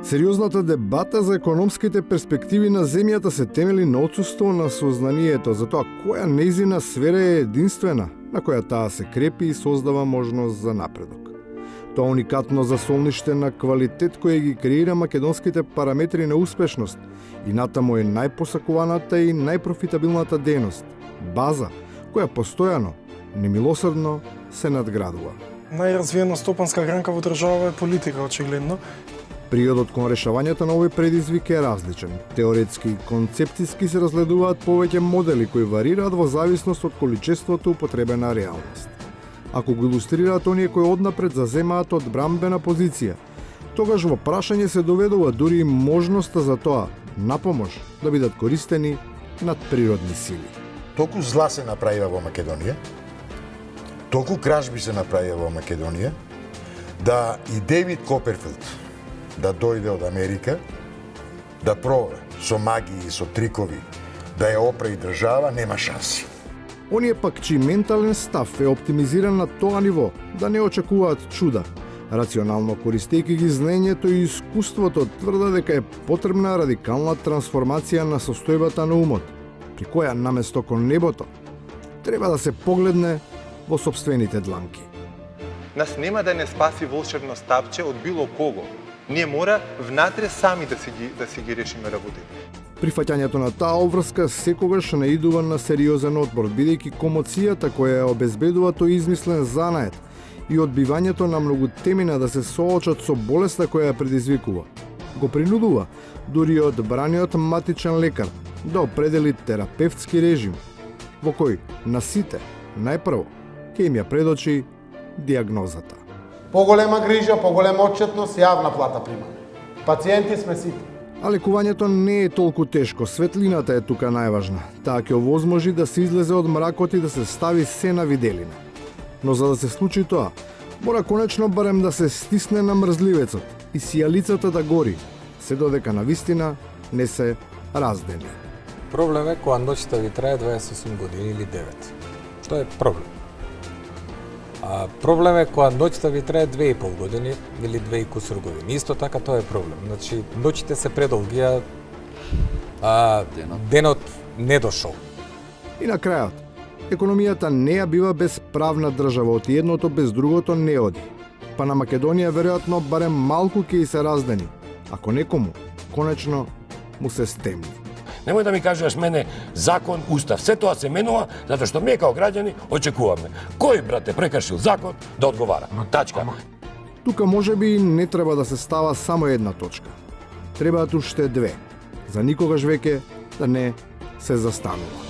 Сериозната дебата за економските перспективи на земјата се темели на отсуство на сознанието за тоа која нејзина сфера е единствена, на која таа се крепи и создава можност за напредок. Тоа уникатно засолниште на квалитет кој ги креира македонските параметри на успешност и натаму е најпосакуваната и најпрофитабилната дејност, база која постојано, немилосрдно се надградува. Најразвиена стопанска гранка во држава е политика, очигледно. Приодот кон решавањето на овој предизвик е различен. Теоретски и концептиски се разгледуваат повеќе модели кои варираат во зависност од количеството употребена реалност. Ако го илустрираат оние кои однапред заземаат одбрамбена позиција, тогаш во прашање се доведува дури и можноста за тоа, напомош, да бидат користени надприродни сили. Толку зла се направива во Македонија, толку кражби се направија во Македонија, да и Дейвид Коперфилд да дојде од Америка, да пробе со магии и со трикови, да ја опре и држава, нема шанси. Оние пак чиј ментален став е оптимизиран на тоа ниво, да не очекуваат чуда, рационално користејќи ги знаењето и искуството, тврда дека е потребна радикална трансформација на состојбата на умот, при која наместо кон небото, треба да се погледне во сопствените дланки. Нас нема да не спаси волшебно стапче од било кого. Ние мора внатре сами да си ги решиме работите. Прифаќањето на таа обврска секогаш наидува на сериозен отпор, бидејќи комоцијата која ја обезбедува тој измислен занает и одбивањето на многу темина да се соочат со болеста која ја предизвикува, го принудува дури одбраниот матичен лекар да определи терапевтски режим, во кој на сите најпрво ќе им ја предочи диагнозата. Поголема грижа, поголема отчетност, јавна плата примаме. Пациенти сме сите. А лекувањето не е толку тешко, светлината е тука најважна. Таа ќе овозможи да се излезе од мракот и да се стави се на виделина. Но за да се случи тоа, мора конечно барем да се стисне на мрзливецот и сијалицата да гори, се додека на вистина не се раздени. Проблем е кога ноќта ви трае 28 години или 9. Што е проблем? А проблем е кога ноќта ви трае 2,5 години или 2 и кусур години. Исто така тоа е проблем. Значи, ноќите се предолги, а денот не дошол. И на крајот, економијата не ја бива без правна држава, оти едното без другото не оди. Па на Македонија веројатно барем малку ќе и се раздени, ако некому, конечно, му се стемни. Немој да ми кажеш мене закон, устав, се тоа се менува затоа што ние као граѓани очекуваме кој брате прекршил закон да одговара. Тачка. Тука можеби не треба да се става само една точка. Требаат уште две, за никогаш веќе да не се застанува.